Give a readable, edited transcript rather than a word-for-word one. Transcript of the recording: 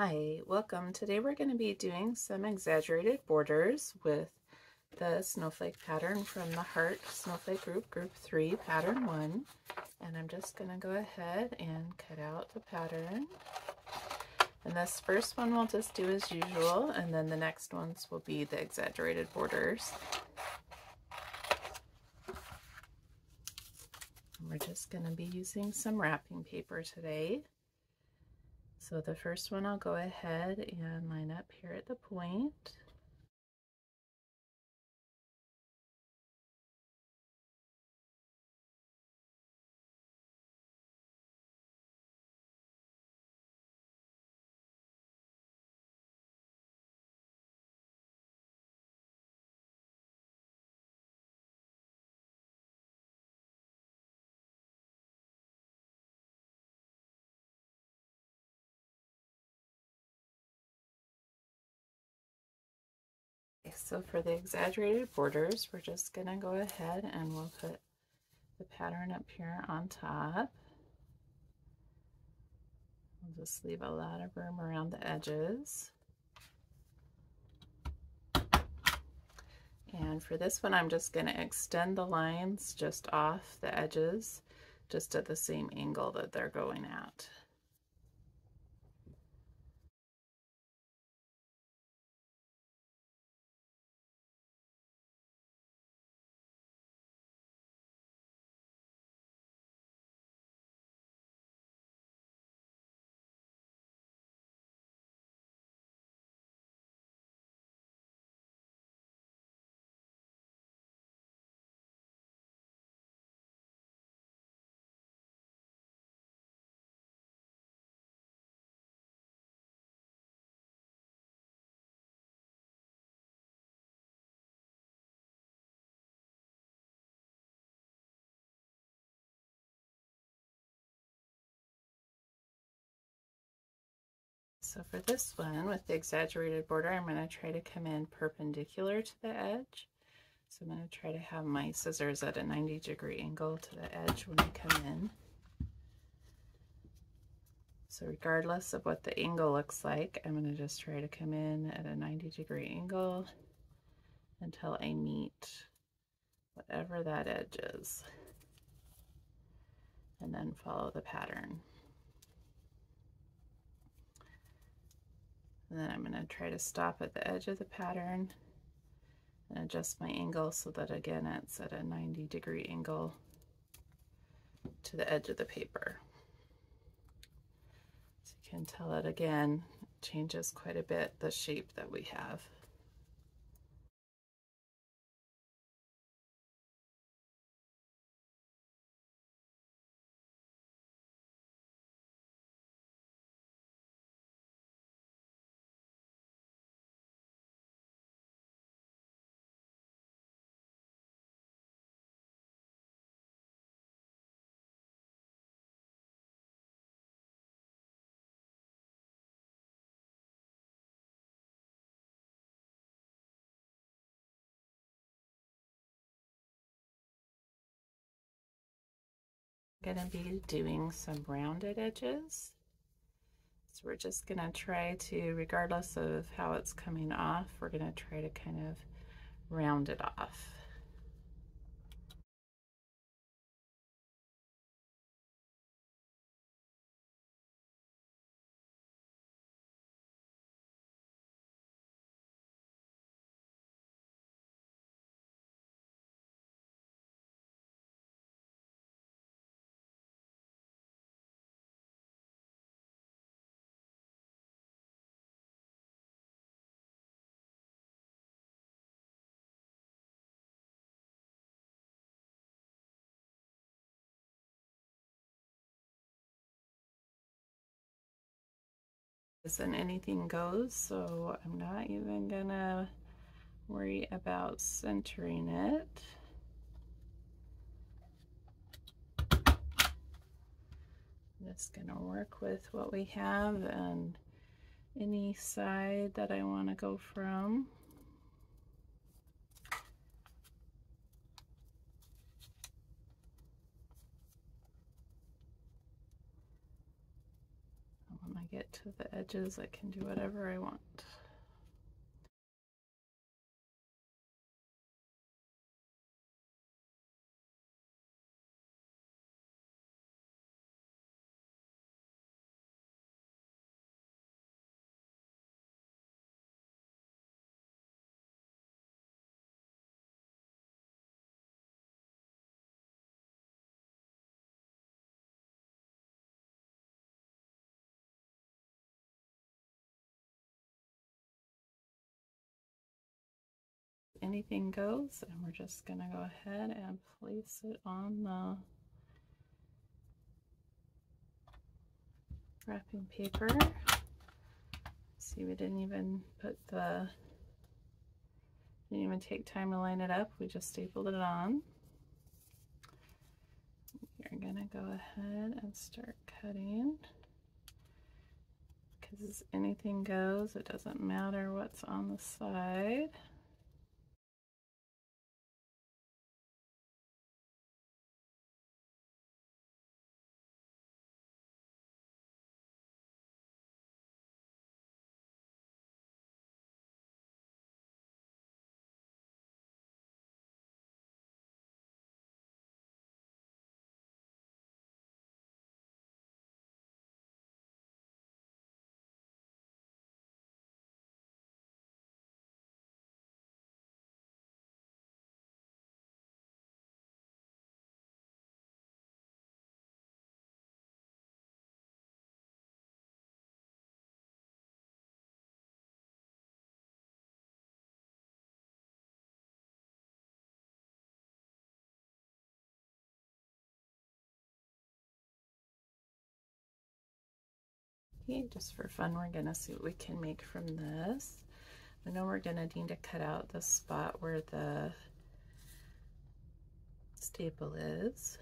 Hi, welcome. Today we're going to be doing some exaggerated borders with the snowflake pattern from the Heart Snowflake Group, Group 3, Pattern 1. And I'm just going to go ahead and cut out the pattern. And this first one we'll just do as usual, and then the next ones will be the exaggerated borders. And we're just going to be using some wrapping paper today. So the first one I'll go ahead and line up here at the point. So for the exaggerated borders, we're just going to go ahead and we'll put the pattern up here on top. We'll just leave a lot of room around the edges. And for this one, I'm just going to extend the lines just off the edges, just at the same angle that they're going at. So for this one, with the exaggerated border, I'm going to try to come in perpendicular to the edge. So I'm going to try to have my scissors at a 90-degree angle to the edge when I come in. So regardless of what the angle looks like, I'm going to just try to come in at a 90-degree angle until I meet whatever that edge is, and then follow the pattern. And then I'm going to try to stop at the edge of the pattern and adjust my angle so that again it's at a 90-degree angle to the edge of the paper. So you can tell it again changes quite a bit the shape that we have. I'm going to be doing some rounded edges. So we're just going to try to, regardless of how it's coming off, we're going to try to kind of round it off. And anything goes, so I'm not even gonna worry about centering it. I'm just gonna work with what we have and any side that I want to go from. When I get to the edges, I can do whatever I want. Anything goes, and we're just going to go ahead and place it on the wrapping paper. See, we didn't even take time to line it up, we just stapled it on. You're gonna go ahead and start cutting, because anything goes, it doesn't matter what's on the side. Okay, just for fun, we're gonna see what we can make from this. I know we're gonna need to cut out the spot where the staple is.